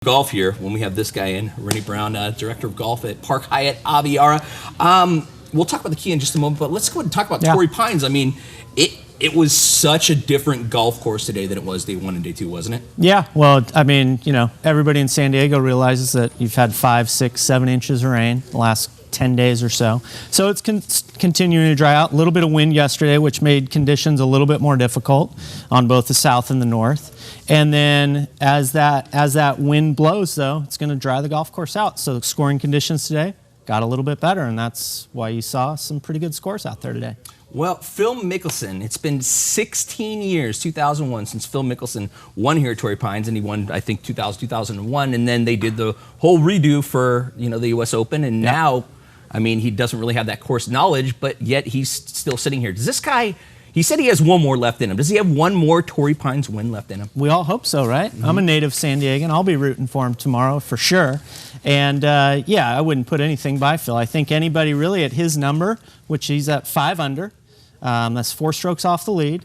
Golf here when we have this guy in, Renny Brown, director of golf at Park Hyatt Aviara. We'll talk about the key in just a moment, but let's go ahead and talk about Torrey Pines. I mean, it was such a different golf course today than it was day one and day two, wasn't it? Yeah, well, I mean, you know, everybody in San Diego realizes that you've had 5, 6, 7 inches of rain the last 10 days or so. So it's continuing to dry out. A little bit of wind yesterday, which made conditions a little bit more difficult on both the south and the north. And then as that wind blows, though, it's going to dry the golf course out. So the scoring conditions today got a little bit better, and that's why you saw some pretty good scores out there today. Well, Phil Mickelson, it's been 16 years, 2001, since Phil Mickelson won here at Torrey Pines, and he won, I think, 2001, and then they did the whole redo for, you know, the U.S. Open, and now, I mean, he doesn't really have that course knowledge, but yet he's still sitting here. Does this guy, he said he has one more left in him. Does he have one more Torrey Pines win left in him? We all hope so, right? I'm a native San Diegan. I'll be rooting for him tomorrow for sure. And yeah, I wouldn't put anything by Phil. I think anybody really at his number, which he's at 5 under, that's 4 strokes off the lead.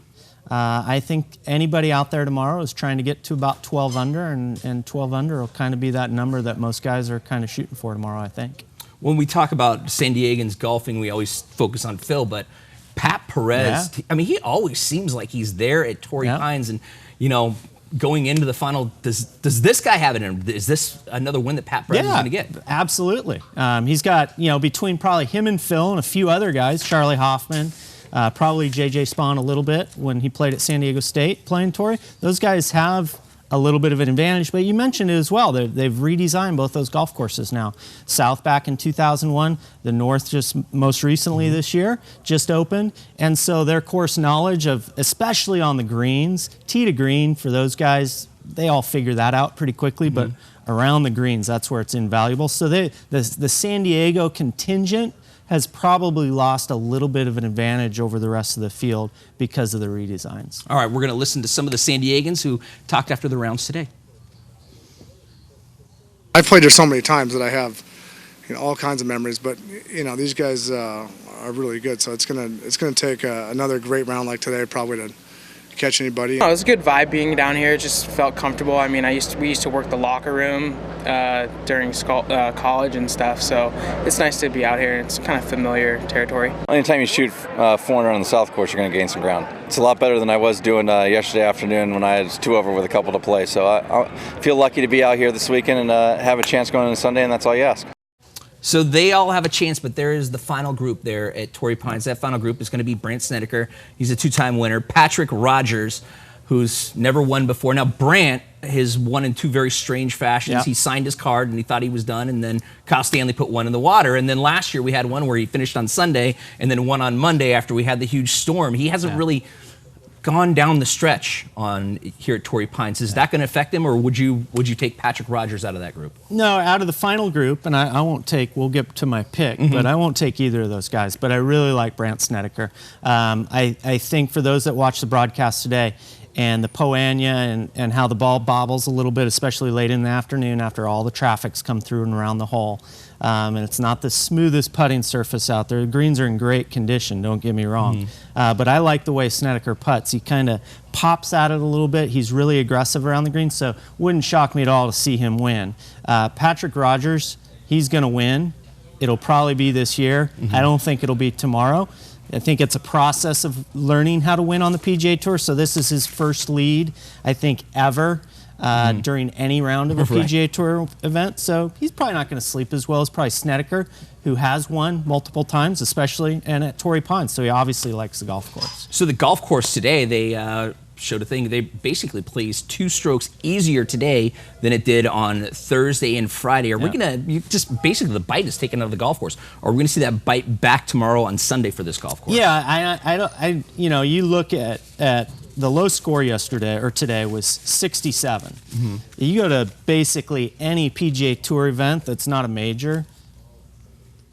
I think anybody out there tomorrow is trying to get to about 12 under, and 12 under will kind of be that number that most guys are kind of shooting for tomorrow, I think. When we talk about San Diegans golfing, we always focus on Phil, but Pat Perez, I mean, he always seems like he's there at Torrey Pines, and, you know, going into the final, does this guy have it in him? Is this another win that Pat Perez is going to get? Absolutely. He's got, you know, between probably him and Phil and a few other guys, Charlie Hoffman, probably J.J. Spahn a little bit when he played at San Diego State playing Torrey. Those guys have a little bit of an advantage, but you mentioned it as well. They've redesigned both those golf courses now. South back in 2001, the North just most recently this year just opened, and so their course knowledge of, especially on the greens, tee to green for those guys, they all figure that out pretty quickly, but around the greens, that's where it's invaluable. So the San Diego contingent has probably lost a little bit of an advantage over the rest of the field because of the redesigns. All right, we're going to listen to some of the San Diegans who talked after the rounds today. I've played here so many times that I have, you know, all kinds of memories. But you know, these guys are really good. So it's gonna take another great round like today probably to catch anybody. Oh, it was a good vibe being down here. It just felt comfortable. I mean, we used to work the locker room during college and stuff, so it's nice to be out here. It's kind of familiar territory. Anytime you shoot 400 on the south course, you're going to gain some ground. It's a lot better than I was doing yesterday afternoon when I had 2 over with a couple to play. So I feel lucky to be out here this weekend and have a chance going into Sunday, and that's all you ask. So they all have a chance, but there is the final group there at Torrey Pines. That final group is going to be Brandt Snedeker. He's a 2-time winner. Patrick Rogers, who's never won before. Now, Brandt has won in 2 very strange fashions. He signed his card and he thought he was done, and then Kyle Stanley put one in the water. And then last year we had one where he finished on Sunday and then one on Monday after we had the huge storm. He hasn't really gone down the stretch on here at Torrey Pines. Is that going to affect him, or would you take Patrick Rogers out of that group? No, out of the final group, and I won't take, we'll get to my pick, but I won't take either of those guys. But I really like Brandt Snedeker. I think for those that watch the broadcast today, and the Poanya and how the ball bobbles a little bit, especially late in the afternoon after all the traffic's come through and around the hole. And it's not the smoothest putting surface out there. The greens are in great condition, don't get me wrong. But I like the way Snedeker putts. He kind of pops at it a little bit. He's really aggressive around the green, so wouldn't shock me at all to see him win. Patrick Rogers, he's going to win. It'll probably be this year. I don't think it'll be tomorrow. I think it's a process of learning how to win on the PGA Tour. So this is his first lead, I think, ever during any round of a PGA Tour event. So he's probably not going to sleep as well as probably Snedeker, who has won multiple times, especially and at Torrey Pines. So he obviously likes the golf course. So the golf course today, they showed a thing. They basically plays 2 strokes easier today than it did on Thursday and Friday. Are we going to just basically the bite is taken out of the golf course? Or are we going to see that bite back tomorrow on Sunday for this golf course? Yeah, you know, you look at the low score yesterday or today was 67. You go to basically any PGA Tour event that's not a major.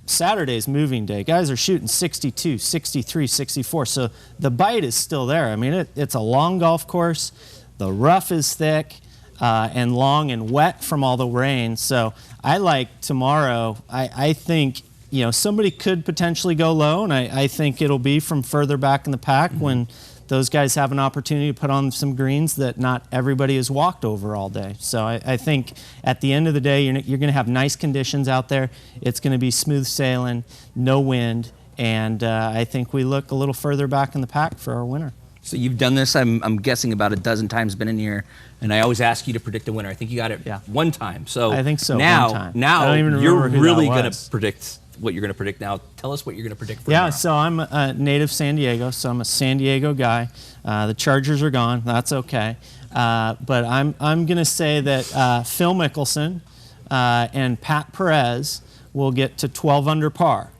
Saturday's moving day. Guys are shooting 62, 63, 64. So the bite is still there. I mean, it's a long golf course. The rough is thick and long and wet from all the rain. So I like tomorrow. I think, you know, somebody could potentially go low, and I think it'll be from further back in the pack when those guys have an opportunity to put on some greens that not everybody has walked over all day. So I think at the end of the day, you're going to have nice conditions out there. It's going to be smooth sailing, no wind, and I think we look a little further back in the pack for our winner. So you've done this, I'm guessing, about a dozen times, been in here, and I always ask you to predict a winner. I think you got it one time. So I think so, now, one time. Now I don't even you're remember who really that going was. to predict what you're going to predict now. Tell us what you're going to predict for Yeah, tomorrow. so I'm a native San Diego, so I'm a San Diego guy. The Chargers are gone. That's okay. But I'm going to say that Phil Mickelson and Pat Perez will get to 12 under par.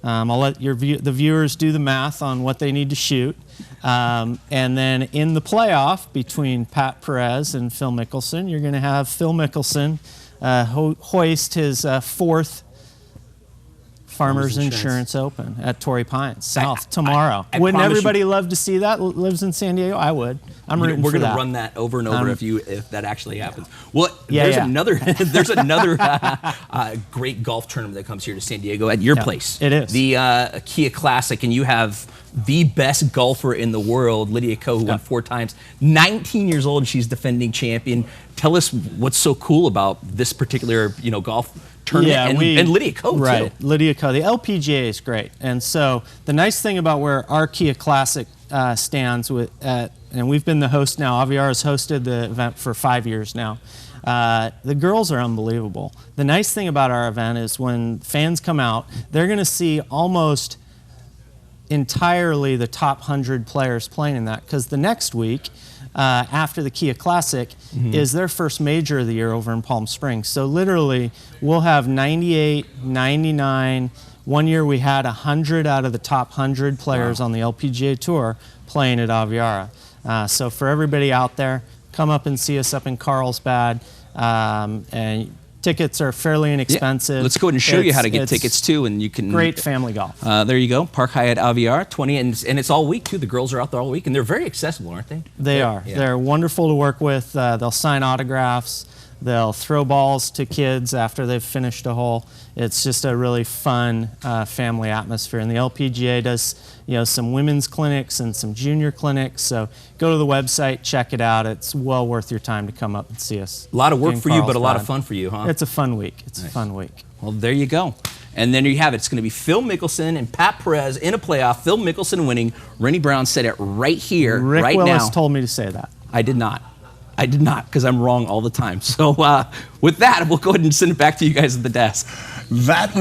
I'll let the viewers do the math on what they need to shoot. And then in the playoff between Pat Perez and Phil Mickelson, you're going to have Phil Mickelson hoist his fourth Farmers Insurance Open at Torrey Pines South tomorrow. I Wouldn't promise everybody love to see that? Lives in San Diego? I would. I'm rooting We're for going to that. run that over and over if that actually happens. Well, Yeah, there's yeah. another great golf tournament that comes here to San Diego at your place. it is. The Kia Classic, and you have the best golfer in the world, Lydia Ko, who won 4 times. 19 years old, she's defending champion. Tell us what's so cool about this particular golf tournament and Lydia Ko right, too. Lydia Ko. The LPGA is great, and so the nice thing about where our Kia Classic stands and we've been the host now. Aviara's hosted the event for 5 years now. The girls are unbelievable. The nice thing about our event is when fans come out, they're going to see almost entirely the top 100 players playing in that, because the next week after the Kia Classic is their first major of the year over in Palm Springs. So literally we'll have 98, 99. One year we had 100 out of the top 100 players on the LPGA Tour playing at Aviara. So for everybody out there, come up and see us up in Carlsbad. And tickets are fairly inexpensive. Yeah. Let's go ahead and show you how to get tickets too, and you can. Great family golf. There you go, Park Hyatt Aviara, 20, and it's all week too. The girls are out there all week, and they're very accessible, aren't they? They are. Yeah. They're wonderful to work with. They'll sign autographs. They'll throw balls to kids after they've finished a hole. It's just a really fun family atmosphere. And the LPGA does, some women's clinics and some junior clinics. So go to the website, check it out. It's well worth your time to come up and see us. A lot of work in for you, but a lot of Carlsbad. fun for you, huh? It's a fun week. It's a fun week. Well, there you go. And then you have it. It's going to be Phil Mickelson and Pat Perez in a playoff. Phil Mickelson winning. Renny Brown said it right here, Rick right Willis now. told me to say that. I did not, because I'm wrong all the time. So with that, we'll go ahead and send it back to you guys at the desk. That would